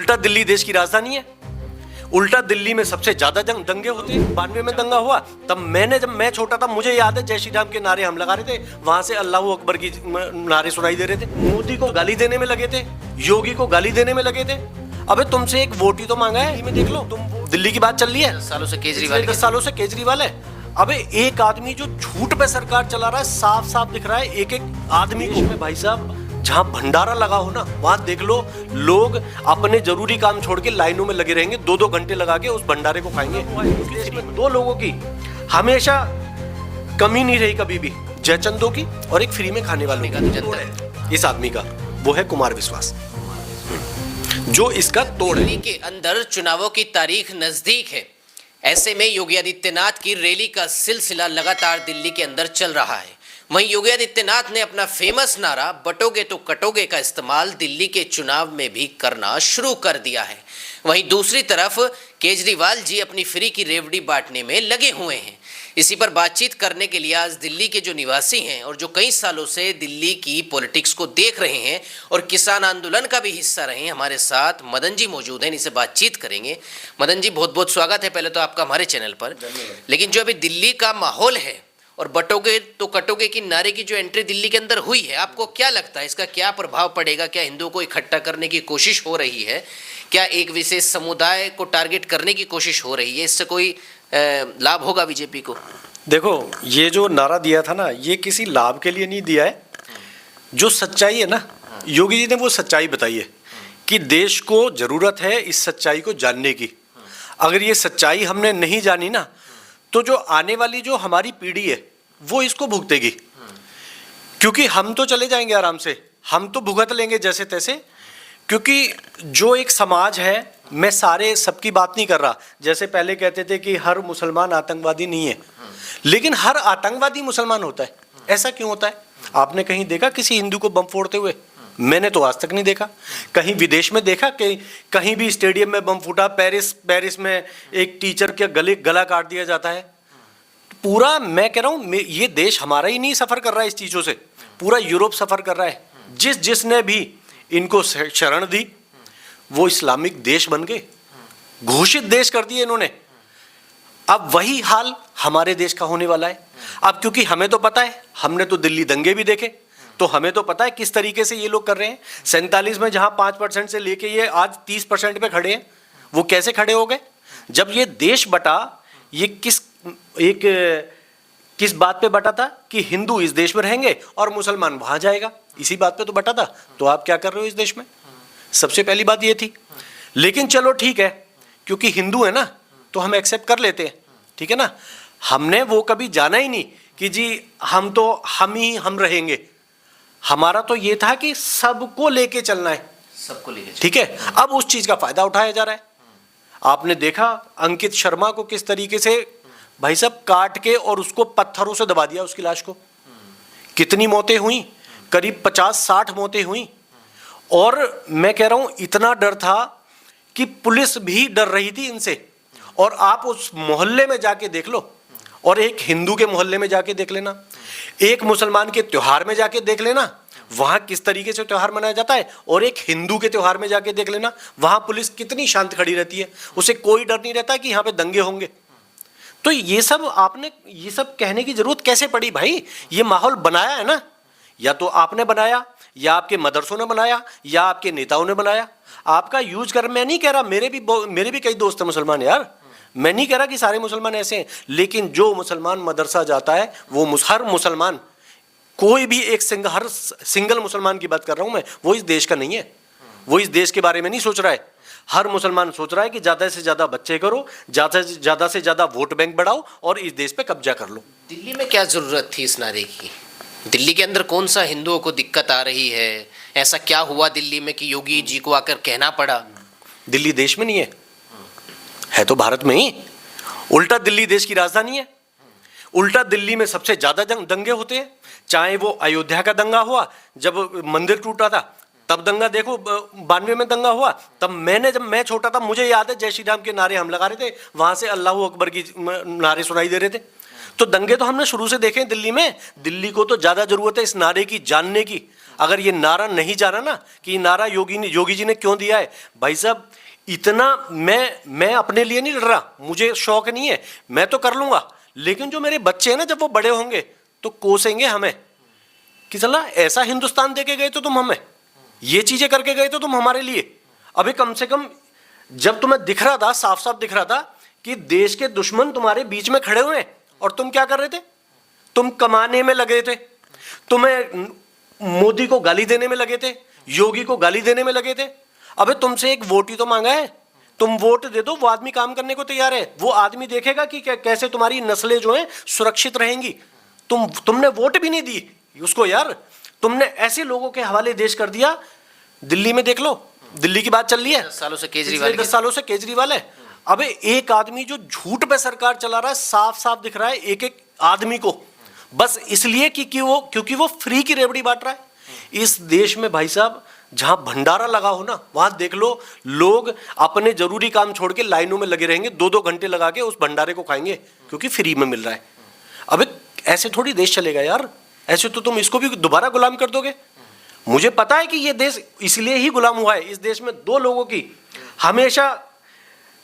उल्टा दिल्ली देश की राजधानी है। उल्टा दिल्ली में सबसे ज्यादा दंगे होते हैं। 92 में दंगा हुआ तब जब मैं छोटा था, मुझे याद है जय श्री राम के नारे हम लगा रहे थे, वहां से अल्लाह अकबर की नारे सुनाई दे रहे थे। मोदी को गाली देने में लगे थे, योगी को गाली देने में लगे थे। अबे तुमसे एक वोट ही तो मांगा है, में देख लो। तुम दिल्ली की बात चल रही है, 10 सालों से केजरीवाल, 10 सालों से केजरीवाल है। अबे एक आदमी जो झूठ पे सरकार चला रहा है, साफ साफ दिख रहा है एक एक आदमी को। में भाई साहब जहां भंडारा लगा हो ना, वहां देख लो लोग अपने जरूरी काम छोड़ के लाइनों में लगे रहेंगे, 2-2 घंटे लगा के उस भंडारे को खाएंगे। दो लोगों की हमेशा कमी नहीं रही कभी भी, जयचंदों की और एक फ्री में खाने वालों का। इस आदमी का वो है कुमार विश्वास, जो इसका तोड़ है। दिल्ली के अंदर चुनावों की तारीख नजदीक है, ऐसे में योगी आदित्यनाथ की रैली का सिलसिला लगातार दिल्ली के अंदर चल रहा है। वहीं योगी आदित्यनाथ ने अपना फेमस नारा बटोगे तो कटोगे का इस्तेमाल दिल्ली के चुनाव में भी करना शुरू कर दिया है। वहीं दूसरी तरफ केजरीवाल जी अपनी फ्री की रेवड़ी बांटने में लगे हुए हैं। इसी पर बातचीत करने के लिए आज दिल्ली के जो निवासी हैं और जो कई सालों से दिल्ली की पॉलिटिक्स को देख रहे हैं और किसान आंदोलन का भी हिस्सा रहे हैं, हमारे साथ मदन जी मौजूद हैं। इनसे बातचीत करेंगे। मदन जी, बहुत बहुत स्वागत है पहले तो आपका हमारे चैनल पर। लेकिन जो अभी दिल्ली का माहौल है और बटोगे तो कटोगे की नारे की जो एंट्री दिल्ली के अंदर हुई है, आपको क्या लगता है इसका क्या प्रभाव पड़ेगा? क्या हिंदुओं को इकट्ठा करने की कोशिश हो रही है? क्या एक विशेष समुदाय को टारगेट करने की कोशिश हो रही है? इससे कोई लाभ होगा बीजेपी को? देखो, ये जो नारा दिया था ना, ये किसी लाभ के लिए नहीं दिया है। जो सच्चाई है ना, योगी जी ने वो सच्चाई बताई है कि देश को जरूरत है इस सच्चाई को जानने की। अगर ये सच्चाई हमने नहीं जानी ना, तो जो आने वाली जो हमारी पीढ़ी है वो इसको भुगतेगी। क्योंकि हम तो चले जाएंगे आराम से, हम तो भुगत लेंगे जैसे तैसे। क्योंकि जो एक समाज है, मैं सारे सबकी बात नहीं कर रहा, जैसे पहले कहते थे कि हर मुसलमान आतंकवादी नहीं है, लेकिन हर आतंकवादी मुसलमान होता है। ऐसा क्यों होता है? आपने कहीं देखा किसी हिंदू को बम फोड़ते हुए? मैंने तो आज तक नहीं देखा। कहीं विदेश में देखा कि कहीं भी स्टेडियम में बम फूटा? पेरिस में एक टीचर के गला काट दिया जाता है। पूरा मैं कह रहा हूँ, ये देश हमारा ही नहीं सफर कर रहा है इस चीजों से, पूरा यूरोप सफर कर रहा है। जिसने भी इनको शरण दी वो इस्लामिक देश बन गए, घोषित देश कर दिए इन्होंने। अब वही हाल हमारे देश का होने वाला है। अब क्योंकि हमें तो पता है, हमने तो दिल्ली दंगे भी देखे, तो हमें तो पता है किस तरीके से ये लोग कर रहे हैं। 47 में जहां 5% से लेके ये आज 30% पे खड़े हैं, वो कैसे खड़े हो गए? जब ये देश बटा, ये किस बात पे बटा था कि हिंदू इस देश में रहेंगे और मुसलमान वहां जाएगा, इसी बात पे तो बटा था। तो आप क्या कर रहे हो इस देश में? सबसे पहली बात ये थी। लेकिन चलो ठीक है, क्योंकि हिंदू है ना तो हम एक्सेप्ट कर लेते हैं, ठीक है ना। हमने वो कभी जाना ही नहीं कि जी हम रहेंगे। हमारा तो ये था कि सबको लेके चलना है, सबको लेके, ठीक है। अब उस चीज का फायदा उठाया जा रहा है। आपने देखा अंकित शर्मा को किस तरीके से भाई साहब काट के और उसको पत्थरों से दबा दिया, उसकी लाश को। कितनी मौतें हुई? करीब 50-60 मौतें हुई। और मैं कह रहा हूं इतना डर था कि पुलिस भी डर रही थी इनसे। और आप उस मोहल्ले में जाके देख लो, और एक हिंदू के मोहल्ले में जाके देख लेना, एक मुसलमान के त्योहार में जाके देख लेना, वहां किस तरीके से त्योहार मनाया जाता है, और एक हिंदू के त्योहार में जाके देख लेना, वहां पुलिस कितनी शांत खड़ी रहती है। उसे कोई डर नहीं रहता कि यहाँ पे दंगे होंगे। तो ये सब कहने की जरूरत कैसे पड़ी भाई? ये माहौल बनाया है ना, या तो आपने बनाया, या आपके मदरसों ने बनाया, या आपके नेताओं ने बनाया। आपका यूज कर, मैं नहीं कह रहा, मेरे भी कई दोस्त हैं मुसलमान यार, मैं नहीं कह रहा कि सारे मुसलमान ऐसे हैं, लेकिन जो मुसलमान मदरसा जाता है वो हर मुसलमान, कोई भी एक सिंगल मुसलमान की बात कर रहा हूं मैं, वो इस देश का नहीं है, वो इस देश के बारे में नहीं सोच रहा है। हर मुसलमान सोच रहा है कि ज्यादा से ज्यादा बच्चे करो, ज्यादा से ज्यादा वोट बैंक बढ़ाओ और इस देश पे कब्जा कर लो। दिल्ली में क्या जरूरत थी इस नारे की? दिल्ली के अंदर कौन सा हिंदुओं को दिक्कत आ रही है? ऐसा क्या हुआ दिल्ली में कि योगी जी को आकर कहना पड़ा? दिल्ली देश में नहीं है तो भारत में ही। उल्टा दिल्ली देश की राजधानी है। उल्टा दिल्ली में सबसे ज्यादा दंगे होते हैं। चाहे वो अयोध्या का दंगा हुआ, जब मंदिर टूटा था तब दंगा देखो, 92 में दंगा हुआ तब जब मैं छोटा था, मुझे याद है जय श्री राम के नारे हम लगा रहे थे, वहां से अल्लाह अकबर की नारे सुनाई दे रहे थे। तो दंगे तो हमने शुरू से देखे दिल्ली में। दिल्ली को तो ज्यादा जरूरत है इस नारे की जानने की। अगर ये नारा नहीं जाना ना कि ये नारा योगी जी ने क्यों दिया है, भाई साहब इतना मैं अपने लिए नहीं लड़ रहा, मुझे शौक नहीं है, मैं तो कर लूंगा, लेकिन जो मेरे बच्चे हैं ना, जब वो बड़े होंगे तो कोसेंगे हमें कि चला ऐसा हिंदुस्तान देके गए तो तुम हमें, ये चीजें करके गए तो तुम हमारे लिए। अभी कम से कम जब तुम्हें दिख रहा था, साफ साफ दिख रहा था कि देश के दुश्मन तुम्हारे बीच में खड़े हुए हैं, और तुम क्या कर रहे थे? तुम कमाने में लगे थे, तुम्हें मोदी को गाली देने में लगे थे, योगी को गाली देने में लगे थे। अबे तुमसे एक वोट ही तो मांगा है, तुम वोट दे दो, वो आदमी काम करने को तैयार है, वो आदमी देखेगा कि कैसे तुम्हारी नस्लें जो हैं सुरक्षित रहेंगी। तुमने वोट भी नहीं दी उसको यार, तुमने ऐसे लोगों के हवाले देश कर दिया। दिल्ली में देख लो, दिल्ली की बात चल रही है, 10 सालों से केजरीवाल 10 सालों से केजरीवाल है। अबे एक आदमी जो झूठ पे सरकार चला रहा है, साफ साफ दिख रहा है एक एक आदमी को, बस इसलिए क्योंकि वो फ्री की रेवड़ी बांट रहा है। इस देश में भाई साहब जहां भंडारा लगा हो ना, वहां देख लो लोग अपने जरूरी काम छोड़ के लाइनों में लगे रहेंगे, 2-2 घंटे लगा के उस भंडारे को खाएंगे क्योंकि फ्री में मिल रहा है। अबे ऐसे थोड़ी देश चलेगा यार, ऐसे तो तुम इसको भी दोबारा गुलाम कर दोगे। मुझे पता है कि ये देश इसलिए ही गुलाम हुआ है, इस देश में 2 लोगों की हमेशा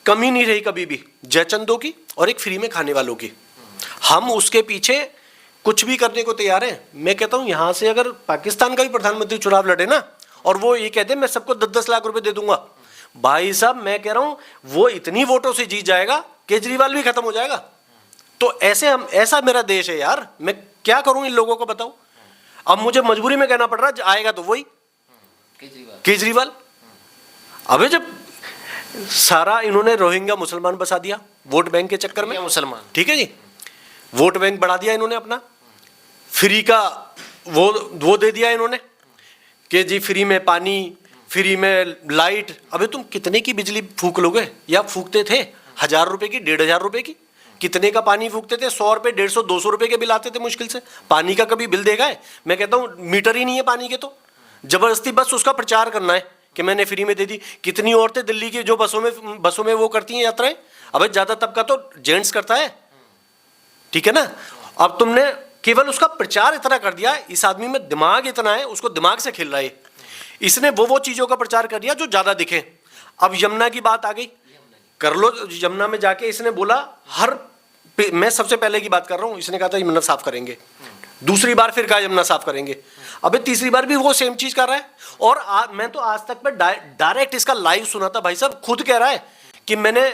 कमी नहीं रही कभी भी, जयचंदों की और एक फ्री में खाने वालों की। हम उसके पीछे कुछ भी करने को तैयार हैं। मैं कहता हूं यहां से अगर पाकिस्तान का भी प्रधानमंत्री चुनाव लड़े ना, और वो ये कहते मैं सबको 10-10 लाख रुपए दे दूंगा, भाई साहब मैं कह रहा हूं वो इतनी वोटों से जीत जाएगा, केजरीवाल भी खत्म हो जाएगा। तो ऐसा मेरा देश है यार, मैं क्या करूं इन लोगों को बताऊं। अब मुझे मजबूरी में कहना पड़ रहा है, आएगा तो वही केजरीवाल। अबे जब सारा इन्होंने रोहिंग्या मुसलमान बसा दिया वोट बैंक के चक्कर में, मुसलमान, ठीक है जी, वोट बैंक बढ़ा दिया इन्होंने अपना, फ्री का वो दे दिया इन्होंने कि जी फ्री में पानी, फ्री में लाइट। अबे तुम कितने की बिजली फूक लोगे, या फूकते थे 1000 रुपए की, 1500 रुपए की, कितने का पानी फूकते थे? 100 रुपए, 150, 200 रुपए के बिल आते थे मुश्किल से। पानी का कभी बिल देखा है? मैं कहता हूँ मीटर ही नहीं है पानी के, तो जबरदस्ती बस उसका प्रचार करना है कि मैंने फ्री में दे दी। कितनी औरतें दिल्ली की जो बसों में वो करती हैं यात्राएं, अबे ज्यादा तबका तो जेंट्स करता है, ठीक है ना। अब तुमने केवल उसका प्रचार इतना कर दिया, इस आदमी में दिमाग इतना है, उसको दिमाग से खेल रहा है, इसने वो चीजों का प्रचार कर दिया जो ज्यादा दिखे। अब यमुना की बात आ गई, कर लो यमुना में जाके, इसने बोला मैं सबसे पहले की बात कर रहा हूं, इसने कहा था यमुना साफ करेंगे, दूसरी बार फिर कहा यमुना साफ करेंगे, अबे तीसरी बार भी वो सेम चीज कर रहा है। और मैं तो आज तक पे डायरेक्ट इसका लाइव सुना था, भाई साहब खुद कह रहा है कि मैंने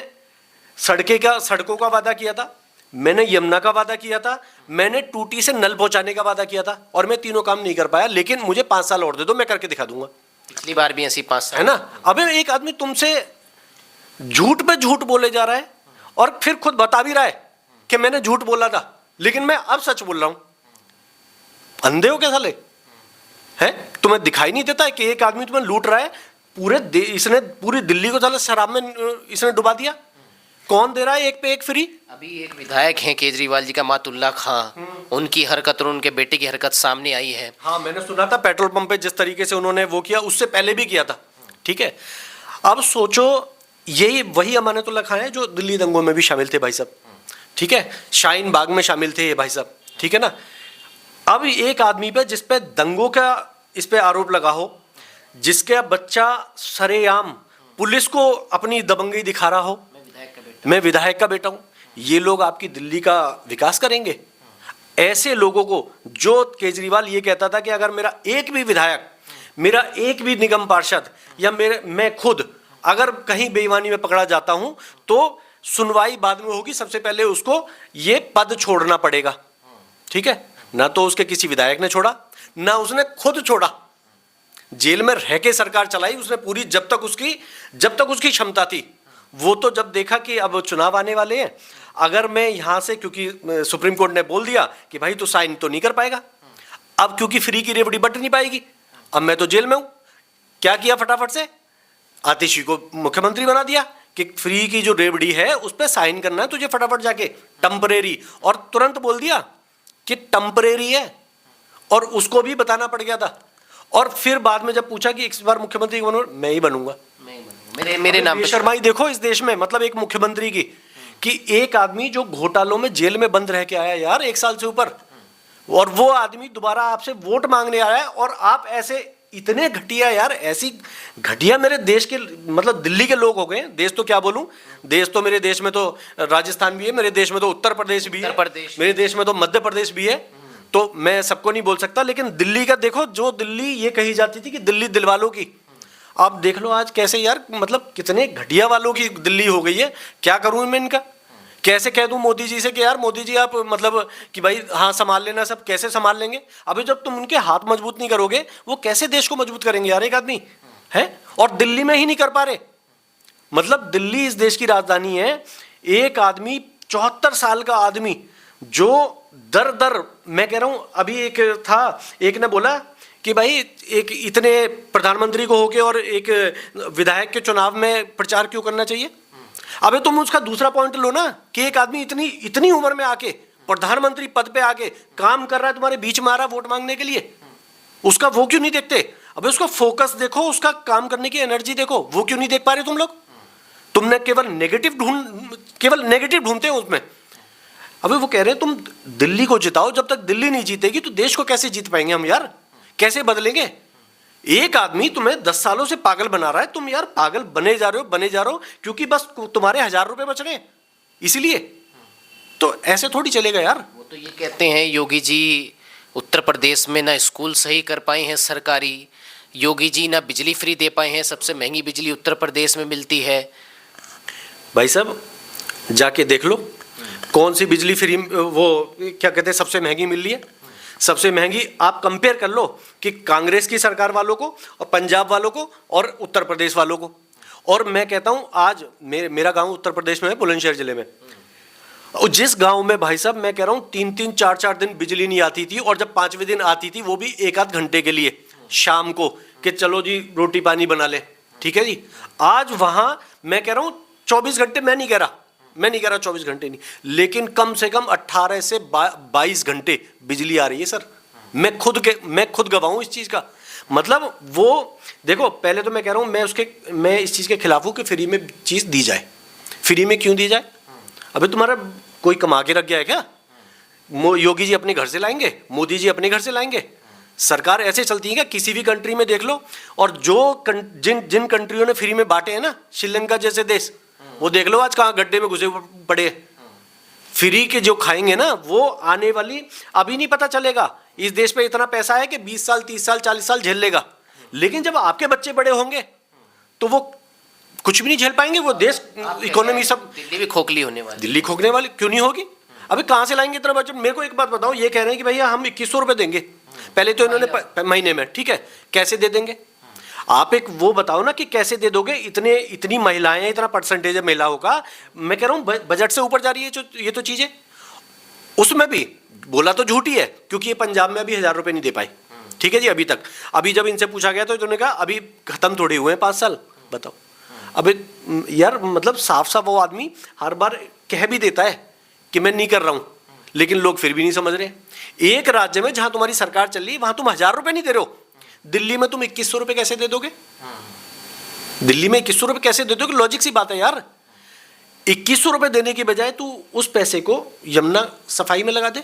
सड़कों का वादा किया था, मैंने यमुना का वादा किया था, मैंने टूटी से नल पहुंचाने का वादा किया था, और मैं तीनों काम नहीं कर पाया, लेकिन मुझे 5 साल और दे दो, मैं करके दिखा दूंगा। पिछली बार भी ऐसी 5 साल है ना। अबे एक आदमी तुमसे झूठ पे झूठ बोले जा रहा है और फिर खुद बता भी रहा है कि मैंने झूठ बोला था, लेकिन मैं अब सच बोल रहा हूं। अंधे हो क्या साले? है तुम्हें दिखाई नहीं देता है कि एक आदमी तुम्हें लूट रहा है? इसने पूरी दिल्ली को साला शराब में इसने डुबा दिया। कौन दे रहा है एक पे एक फ्री? अभी एक विधायक हैं केजरीवाल जी का, मातुल्ला खां, उनकी हरकत और उनके बेटे की हरकत सामने आई है। हाँ मैंने सुना था पेट्रोल पंप पे जिस तरीके से उन्होंने वो किया, उससे पहले भी किया था, ठीक है। अब सोचो यही वही अमानतुल्लाह खां है जो दिल्ली दंगों में भी शामिल थे भाई साहब, ठीक है, शाहीन बाग में शामिल थे ये भाई साहब, ठीक है ना। अब एक आदमी पे जिस पे दंगों का इस पे आरोप लगा हो, जिसका बच्चा सरेआम पुलिस को अपनी दबंगई दिखा रहा हो, मैं विधायक का बेटा हूं, ये लोग आपकी दिल्ली का विकास करेंगे? ऐसे लोगों को, जो केजरीवाल ये कहता था कि अगर मेरा एक भी विधायक, मेरा एक भी निगम पार्षद, या मैं खुद अगर कहीं बेईमानी में पकड़ा जाता हूं तो सुनवाई बाद में होगी, सबसे पहले उसको ये पद छोड़ना पड़ेगा, ठीक है ना। तो उसके किसी विधायक ने छोड़ा ना, उसने खुद छोड़ा, जेल में रह के सरकार चलाई उसने पूरी, जब तक उसकी क्षमता थी। वो तो जब देखा कि अब चुनाव आने वाले हैं, अगर मैं यहां से, क्योंकि सुप्रीम कोर्ट ने बोल दिया कि भाई तो साइन तो नहीं कर पाएगा, अब क्योंकि फ्री की रेवड़ी बट नहीं पाएगी, अब मैं तो जेल में हूं। क्या किया फटाफट से, आतिशी को मुख्यमंत्री बना दिया कि फ्री की जो रेवड़ी है उस पर साइन करना है तुझे फटाफट जाके, टेम्परेरी, और तुरंत बोल दिया कि टेम्परेरी है, और उसको भी बताना पड़ गया था। और फिर बाद में जब पूछा कि इस बार मुख्यमंत्री बनूंगा, मैं ही बनूंगा, मेरे नाम पे शर्माई देखो इस देश में, मतलब एक मुख्यमंत्री की, कि एक आदमी जो घोटालों में जेल में बंद रह के आया यार 1 साल से ऊपर, और वो आदमी दोबारा आपसे वोट मांगने आया है, और आप ऐसे इतने घटिया यार, ऐसी घटिया मेरे देश के मतलब दिल्ली के लोग हो गए। देश तो क्या बोलूं, देश तो मेरे देश में तो राजस्थान भी है, मेरे देश में तो उत्तर प्रदेश भी है, मेरे देश में तो मध्य प्रदेश भी है, तो मैं सबको नहीं बोल सकता, लेकिन दिल्ली का देखो, जो दिल्ली ये कही जाती थी कि दिल्ली दिलवालों की, आप देख लो आज कैसे यार, मतलब कितने घटिया वालों की दिल्ली हो गई है। क्या करूं मैं इनका, कैसे कह दूं मोदी जी से कि यार मोदी जी आप मतलब कि भाई हाँ संभाल लेना सब, कैसे संभाल लेंगे। अभी जब तुम उनके हाथ मजबूत नहीं करोगे, वो कैसे देश को मजबूत करेंगे यार एक आदमी है। और दिल्ली में ही नहीं कर पा रहे, मतलब दिल्ली इस देश की राजधानी है। एक आदमी 74 साल का आदमी जो दर दर, मैं कह रहा हूं, अभी एक था, एक ने बोला कि भाई एक इतने प्रधानमंत्री को होके और एक विधायक के चुनाव में प्रचार क्यों करना चाहिए। अबे तुम उसका दूसरा पॉइंट लो ना, कि एक आदमी इतनी उम्र में आके प्रधानमंत्री पद पे आके काम कर रहा है, तुम्हारे बीच में आ रहा वोट मांगने के लिए, उसका वो क्यों नहीं देखते। अबे उसका फोकस देखो, उसका काम करने की एनर्जी देखो, वो क्यों नहीं देख पा रहे तुम लोग। तुमने केवल नेगेटिव ढूंढते हो उसमें। अबे वो कह रहे हैं तुम दिल्ली को जिताओ, जब तक दिल्ली नहीं जीतेगी तो देश को कैसे जीत पाएंगे हम यार, कैसे बदलेंगे। एक आदमी तुम्हें 10 सालों से पागल बना रहा है, तुम यार पागल बने जा रहे हो क्योंकि बस तुम्हारे 1000 रुपए बच रहे हैं इसीलिए। तो ऐसे थोड़ी चलेगा यार। वो तो ये कहते हैं योगी जी उत्तर प्रदेश में ना स्कूल सही कर पाए हैं सरकारी, योगी जी ना बिजली फ्री दे पाए हैं, सबसे महंगी बिजली उत्तर प्रदेश में मिलती है। भाई साहब जाके देख लो कौन सी बिजली फ्री, वो क्या कहते हैं, सबसे महंगी मिल रही है। सबसे महंगी आप कंपेयर कर लो कि कांग्रेस की सरकार वालों को और पंजाब वालों को और उत्तर प्रदेश वालों को। और मैं कहता हूं आज मेरा गांव उत्तर प्रदेश में है, बुलंदशहर जिले में, और जिस गांव में भाई साहब मैं कह रहा हूं 3-3 4-4 दिन बिजली नहीं आती थी, और जब 5वें दिन आती थी वो भी 1-8 घंटे के लिए शाम को, कि चलो जी रोटी पानी बना ले, ठीक है जी। आज वहां मैं कह रहा हूं 24 घंटे, मैं नहीं कह रहा 24 घंटे नहीं, लेकिन कम से कम 18 से 22 घंटे बिजली आ रही है सर। मैं खुद गवाह हूं इस चीज का। मतलब वो देखो, पहले तो मैं कह रहा हूं मैं इस चीज के खिलाफ हूं कि फ्री में चीज दी जाए। फ्री में क्यों दी जाए। अबे तुम्हारा कोई कमा के रख गया है क्या। योगी जी अपने घर से लाएंगे, मोदी जी अपने घर से लाएंगे। सरकार ऐसे चलती है क्या, किसी भी कंट्री में देख लो। और जिन कंट्रियों ने फ्री में बांटे हैं ना, श्रीलंका जैसे देश, वो देख लो आज कहाँ गड्ढे में घुसे पड़े। फ्री के जो खाएंगे ना, वो आने वाली अभी नहीं पता चलेगा। इस देश पे इतना पैसा है कि 20 साल 30 साल 40 साल झेल लेगा, लेकिन जब आपके बच्चे बड़े होंगे तो वो कुछ भी नहीं झेल पाएंगे। वो देश इकोनॉमी सब, दिल्ली भी खोखली होने वाली, दिल्ली खोखने वाली क्यों नहीं होगी। अभी कहाँ से लाएंगे इतना बजट। मेरे को एक बात बताओ, ये कह रहे हैं कि भैया हम 2100 रुपए देंगे, पहले तो इन्होंने महीने में, ठीक है, कैसे दे देंगे आप एक वो बताओ ना कि कैसे दे दोगे। इतनी महिलाएं, इतना परसेंटेज है महिलाओं का, मैं कह रहा हूँ बजट से ऊपर जा रही है ये तो चीजें। उसमें भी बोला तो झूठी है, क्योंकि ये पंजाब में अभी 1000 रुपए नहीं दे पाई, ठीक है जी अभी तक। अभी जब इनसे पूछा गया तो इन्होंने कहा अभी खत्म थोड़े हुए हैं 5 साल। बताओ अबे यार, मतलब साफ साफ वो आदमी हर बार कह भी देता है कि मैं नहीं कर रहा हूं, लेकिन लोग फिर भी नहीं समझ रहे। एक राज्य में जहां तुम्हारी सरकार चल रही है वहां तुम 1000 रुपए नहीं दे रहे हो, दिल्ली में तुम 2100 रुपए कैसे दे दोगे। दिल्ली में 2100 रुपए कैसे दे दोगे। लॉजिक सी बात है यार। 2100 रुपए देने की बजाय तू उस पैसे को यमुना सफाई में लगा दे,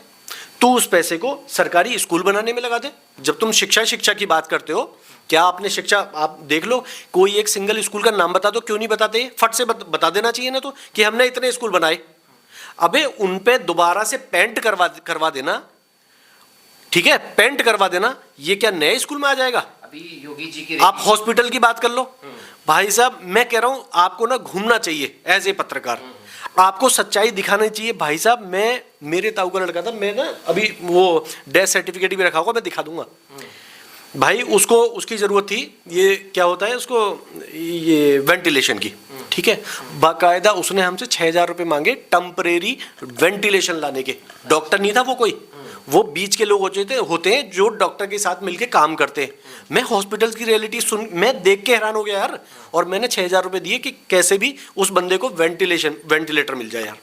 तू उस पैसे को सरकारी स्कूल बनाने में लगा दे। जब तुम शिक्षा की बात करते हो, क्या आपने शिक्षा, आप देख लो कोई एक सिंगल स्कूल का नाम बता दो, क्यों नहीं बताते। फट से बता देना चाहिए ना, तो कि हमने इतने स्कूल बनाए। अबे उन पे दोबारा से पेंट करवा देना, ठीक है, पेंट करवा देना। ये क्या नए स्कूल में आ जाएगा। अभी योगी जी की आप हॉस्पिटल की बात कर लो भाई साहब, मैं कह रहा हूं आपको ना घूमना चाहिए एज ए पत्रकार, आपको सच्चाई दिखानी चाहिए भाई साहब। मेरे ताऊ का लड़का था, मैं ना अभी वो डेथ सर्टिफिकेट भी रखा होगा, मैं दिखा दूंगा भाई। उसकी जरूरत थी, ये क्या होता है उसको, ये वेंटिलेशन की, ठीक है। बाकायदा उसने हमसे 6000 रुपए मांगे टेम्परेरी वेंटिलेशन लाने के। डॉक्टर नहीं था वो कोई, वो बीच के लोग होते हैं जो डॉक्टर के साथ मिलके काम करते हैं। मैं हॉस्पिटल की रियलिटी मैं देख के हैरान हो गया यार। और मैंने 6000 रुपए दिए कि कैसे भी उस बंदे को वेंटिलेटर मिल जाए यार।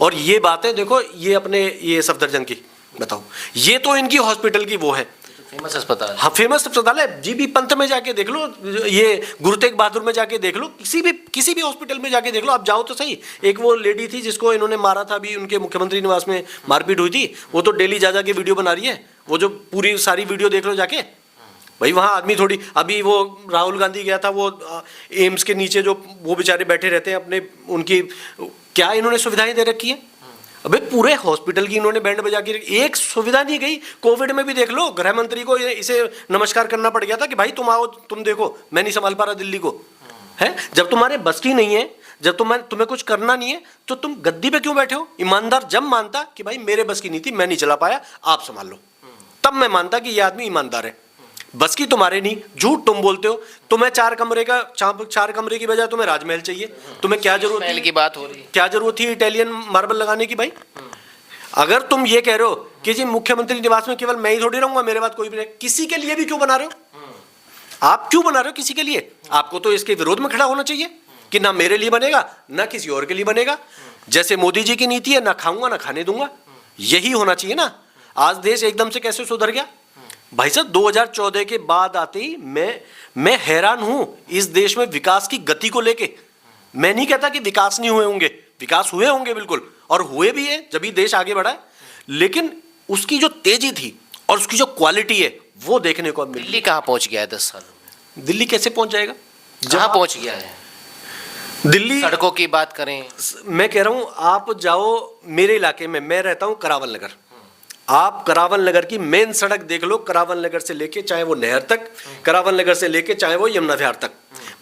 और ये बातें देखो, ये अपने ये सफदरजंग की बताओ, ये तो इनकी हॉस्पिटल की वो है। फेमस अस्पताल। हाँ, फेमस अस्पताल है। जीबी पंत में जाके देख लो, ये गुरु तेग बहादुर में जाके देख लो, किसी भी हॉस्पिटल में जाके देख लो, आप जाओ तो सही। एक वो लेडी थी जिसको इन्होंने मारा था, अभी उनके मुख्यमंत्री निवास में मारपीट हुई थी, वो तो डेली जा के वीडियो बना रही है। वो जो पूरी सारी वीडियो देख लो जाके भाई, वहाँ आदमी थोड़ी। अभी वो राहुल गांधी गया था, वो एम्स के नीचे जो वो बेचारे बैठे रहते हैं अपने, उनकी क्या इन्होंने सुविधाएं दे रखी है। अबे पूरे हॉस्पिटल की इन्होंने बैंड बजा के, एक सुविधा नहीं गई। कोविड में भी देख लो, गृह मंत्री को इसे नमस्कार करना पड़ गया था कि भाई तुम आओ, तुम देखो, मैं नहीं संभाल पा रहा दिल्ली को। है, जब तुम्हारे बस की नहीं है, जब तुम्हें कुछ करना नहीं है, तो तुम गद्दी पे क्यों बैठे हो। ईमानदार जब मानता कि भाई मेरे बस की नहीं थी, मैं नहीं चला पाया, आप संभाल लो, तब मैं मानता कि ये आदमी ईमानदार है। बस की तुम्हारे नहीं, झूठ तुम बोलते हो। तुम्हें 4 कमरे की बजाय तुम्हें राजमहल चाहिए। तुम्हें क्या जरूरत महल की बात हो रही है, क्या जरूरत थी इटालियन मार्बल लगाने की भाई। अगर तुम ये कह रहे हो कि जी मुख्यमंत्री निवास में केवल मैं ही थोड़ी रहूंगा, मेरे बाद कोई भी नहीं, किसी के लिए भी क्यों बना रहे हो आप? क्यों बना रहे हो किसी के लिए? आपको तो इसके विरोध में खड़ा होना चाहिए कि ना मेरे लिए बनेगा ना किसी और के लिए बनेगा। जैसे मोदी जी की नीति है, ना खाऊंगा ना खाने दूंगा, यही होना चाहिए ना। आज देश एकदम से कैसे सुधर गया भाई साहब। 2014 के बाद आते ही मैं हैरान हूं इस देश में विकास की गति को लेके। मैं नहीं कहता कि विकास नहीं हुए होंगे, विकास हुए होंगे बिल्कुल, और हुए भी है जब भी देश आगे बढ़ा है, लेकिन उसकी जो तेजी थी और उसकी जो क्वालिटी है वो देखने को अब मिली। दिल्ली कहाँ पहुंच गया है 10 सालों में? दिल्ली कैसे पहुंच जाएगा? जहाँ पहुंच गया है। दिल्ली, सड़कों की बात करें, मैं कह रहा हूं आप जाओ मेरे इलाके में, मैं रहता हूं करावल नगर, आप करावल नगर की मेन सड़क देख लो, करावल नगर से लेके चाहे वो नहर तक, करावल नगर से लेके चाहे वो यमुना विहार तक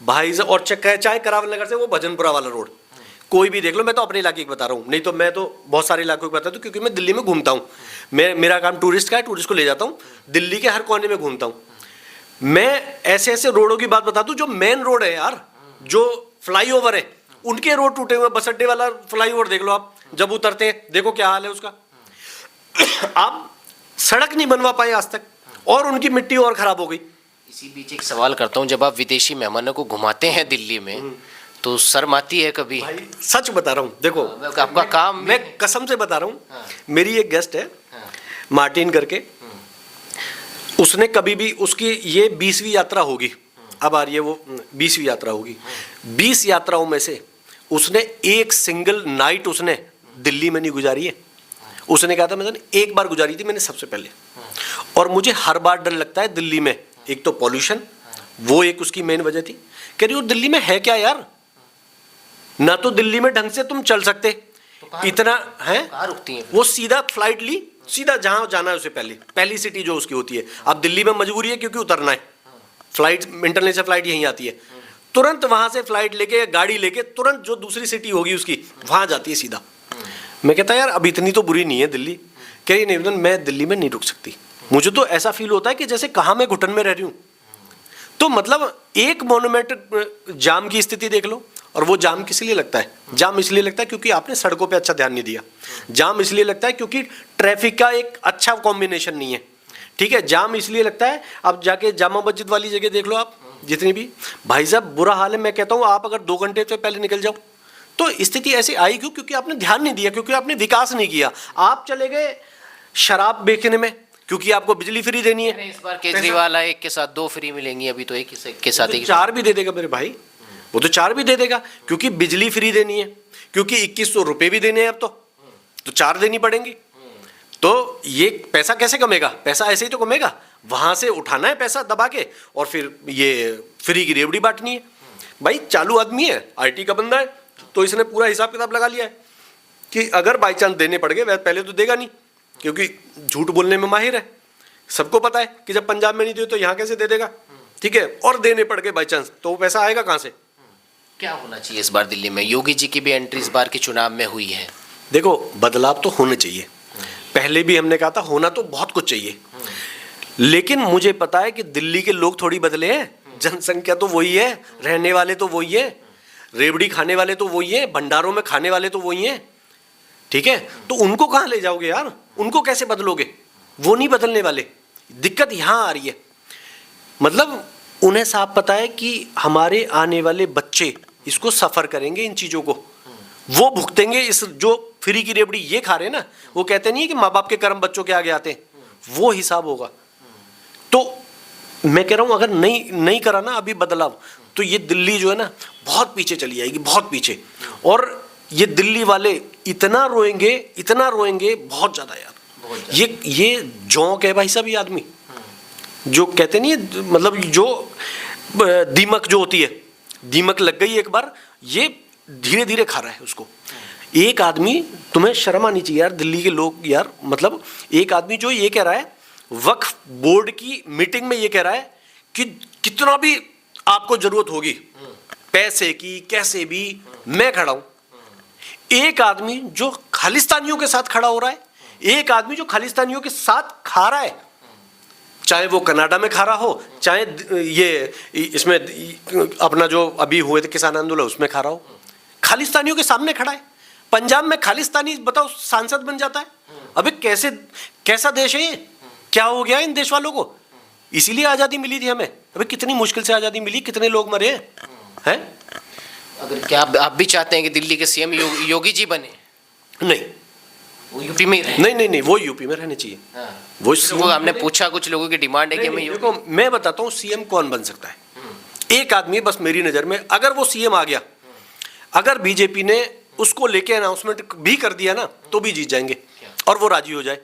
भाई, और चाहे करावल नगर से वो भजनपुरा वाला रोड, कोई भी देख लो। मैं तो अपने इलाके की बता रहा हूँ, नहीं तो मैं तो बहुत सारे इलाकों की बताता हूँ, क्योंकि मैं दिल्ली में घूमता हूँ। मेरा काम टूरिस्ट का है, टूरिस्ट को ले जाता हूँ, दिल्ली के हर कोने में घूमता हूँ। मैं ऐसे ऐसे रोडों की बात बता दूँ जो मेन रोड है यार, जो फ्लाईओवर है, उनके रोड टूटे हुए। बस अड्डे वाला फ्लाईओवर देख लो आप, जब उतरते हैं देखो क्या हाल है उसका। आप सड़क नहीं बनवा पाए आज तक, और उनकी मिट्टी और खराब हो गई। इसी बीच एक सवाल करता हूँ, जब आप विदेशी मेहमानों को घुमाते हैं दिल्ली में तो शर्म आती है कभी? भाई सच बता रहा हूँ, देखो आपका काम, मैं कसम से बता रहा हूँ। मेरी एक गेस्ट है मार्टिन करके, उसने कभी भी, उसकी ये 20वीं यात्रा होगी, अब आ रही है वो 20वीं यात्रा होगी। 20 यात्राओं में से उसने एक सिंगल नाइट उसने दिल्ली में नहीं गुजारी है। उसने कहा था मैंने एक बार गुजारी थी, मैंने सबसे पहले, और मुझे हर बार डर लगता है दिल्ली में। एक तो पॉल्यूशन, वो एक उसकी मेन वजह थी। कह रही वो दिल्ली में है क्या यार, ना तो दिल्ली में ढंग से तुम चल सकते, तो इतना है। रुकती है वो सीधा फ्लाइट ली, सीधा जहां जाना है उसे पहली सिटी जो उसकी होती है। अब दिल्ली में मजबूरी है क्योंकि उतरना है, फ्लाइट इंटरनेशनल फ्लाइट यहीं आती है, तुरंत वहां से फ्लाइट लेके गाड़ी लेके तुरंत जो दूसरी सिटी होगी उसकी वहां जाती है सीधा। मैं कहता यार अब इतनी तो बुरी नहीं है दिल्ली। कह रही नहीं, मैं दिल्ली में नहीं रुक सकती, मुझे तो ऐसा फील होता है कि जैसे कहाँ मैं घुटन में रह रही हूँ। तो मतलब एक मोन्यूमेंट जाम की स्थिति देख लो, और वो जाम किस लिए लगता है? जाम इसलिए लगता है क्योंकि आपने सड़कों पे अच्छा ध्यान नहीं दिया। जाम इसलिए लगता है क्योंकि ट्रैफिक का एक अच्छा कॉम्बिनेशन नहीं है, ठीक है। जाम इसलिए लगता है, अब जाके जामा मस्जिद वाली जगह देख लो आप, जितनी भी भाई साहब बुरा हाल है। मैं कहता हूँ आप अगर 2 घंटे से पहले निकल जाओ तो स्थिति ऐसी आई क्यों? क्योंकि आपने ध्यान नहीं दिया, क्योंकि आपने विकास नहीं किया। आप चले गए शराब बेचने में, क्योंकि आपको बिजली फ्री देनी है। इस बार केजरीवाल आए, एक के साथ 2 फ्री मिलेंगी, अभी तो एक के साथ एक 4 भी दे देगा मेरे भाई, वो तो 4 भी दे देगा, क्योंकि बिजली फ्री देनी है, क्योंकि 2100 रुपये भी देने हैं अब तो 4 देनी पड़ेंगी। तो ये पैसा कैसे कमेगा? पैसा ऐसे ही तो कमेगा, वहां से उठाना है पैसा दबा के, और फिर ये फ्री की रेवड़ी बांटनी है। भाई चालू आदमी है, IT का बंदा है, तो इसने पूरा हिसाब किताब लगा लिया है कि अगर बाई चांस देने पड़ गए, वह पहले तो देगा नहीं, क्योंकि झूठ बोलने में माहिर है। सबको पता है कि जब पंजाब में नहीं दिए तो यहाँ कैसे दे देगा, ठीक है। और देने पड़ गए बाई चांस, तो वो पैसा आएगा कहाँ से? क्या होना चाहिए इस बार दिल्ली में? योगी जी की भी एंट्री इस बार के चुनाव में हुई है। देखो बदलाव तो होने चाहिए, पहले भी हमने कहा था होना तो बहुत कुछ चाहिए, लेकिन मुझे पता है कि दिल्ली के लोग थोड़ी बदले हैं। जनसंख्या तो वही है, रहने वाले तो वही है, रेवड़ी खाने वाले तो वही है, भंडारों में खाने वाले तो वही हैं, ठीक है। तो उनको कहाँ ले जाओगे यार? उनको कैसे बदलोगे? वो नहीं बदलने वाले। दिक्कत यहाँ आ रही है, मतलब उन्हें साफ पता है कि हमारे आने वाले बच्चे इसको सफ़र करेंगे, इन चीज़ों को वो भुगतेंगे। इस जो फ्री की रेवड़ी ये खा रहे हैं ना, वो कहते नहीं है कि माँ बाप के कर्म बच्चों के आगे आते हैं, वो हिसाब होगा। तो मैं कह रहा हूँ अगर नहीं करा ना अभी बदलाव, तो ये दिल्ली जो है ना बहुत पीछे चली जाएगी, बहुत पीछे। और ये दिल्ली वाले इतना रोएंगे बहुत ज़्यादा यार। ये जोंक है भाई साहब, ये आदमी जो कहते नहीं है, मतलब जो दीमक जो होती है, दीमक लग गई एक बार, ये धीरे धीरे खा रहा है उसको। एक आदमी, तुम्हें शर्म आनी चाहिए यार दिल्ली के लोग यार, मतलब एक आदमी जो ये कह रहा है वक्फ बोर्ड की मीटिंग में, ये कह रहा है कि कितना भी आपको जरूरत होगी पैसे की, कैसे भी मैं खड़ा हूं। एक आदमी जो खालिस्तानियों के साथ खड़ा हो रहा है, एक आदमी जो खालिस्तानियों के साथ खा रहा है, चाहे वो कनाडा में खा रहा हो, चाहे ये इसमें अपना जो अभी हुए थे किसान आंदोलन उसमें खा रहा हो, खालिस्तानियों के सामने खड़ा है। पंजाब में खालिस्तानी बताओ सांसद बन जाता है। अबे कैसा देश है ये? क्या हो गया इन देश वालों को? इसीलिए आज़ादी मिली थी हमें। अबे कितनी मुश्किल से आज़ादी मिली, कितने लोग मरे हैं। अगर क्या आप भी चाहते हैं कि दिल्ली के सीएम योगी जी बने? नहीं, वो यूपी में रहे? नहीं, वो यूपी में रहने चाहिए। वो हमने पूछा, कुछ लोगों की डिमांड है कि देखो मैं बताता हूँ सीएम कौन बन सकता है। एक आदमी बस मेरी नज़र में, अगर वो सीएम आ गया, अगर बीजेपी ने उसको लेके अनाउंसमेंट भी कर दिया ना, तो भी जीत जाएंगे और वो राजी हो जाए।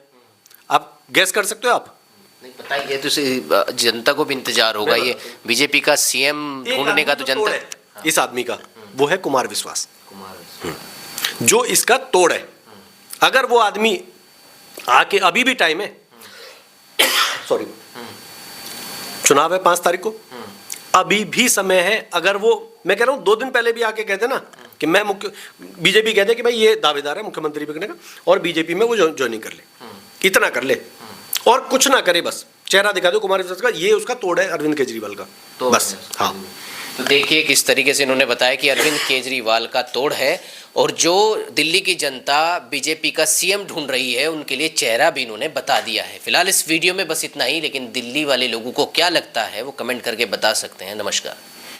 आप गैस कर सकते हो? आप नहीं पता, ये तो जनता को भी इंतजार होगा। ये बीजेपी का सीएम ढूंढने का तो जनता, इस आदमी का वो है कुमार विश्वास, जो इसका तोड़ है। अगर वो आदमी आके, अभी भी टाइम है, सॉरी चुनाव है 5 तारीख को, अभी भी समय है। अगर वो, मैं कह रहा हूँ 2 दिन पहले भी आके कहते ना कि मैं बीजेपी कहते कि भाई ये दावेदार है मुख्यमंत्री बनने का, और बीजेपी में वो ज्वाइनिंग कर ले, इतना कर ले और कुछ ना करे, बस चेहरा दिखा दो कुमार विश्वास का। ये उसका तोड़ है अरविंद केजरीवाल का, तो बस। हाँ, तो देखिए किस तरीके से इन्होंने बताया कि अरविंद केजरीवाल का तोड़ है, और जो दिल्ली की जनता बीजेपी का सीएम ढूंढ रही है उनके लिए चेहरा भी इन्होंने बता दिया है। फिलहाल इस वीडियो में बस इतना ही, लेकिन दिल्ली वाले लोगों को क्या लगता है वो कमेंट करके बता सकते हैं। नमस्कार।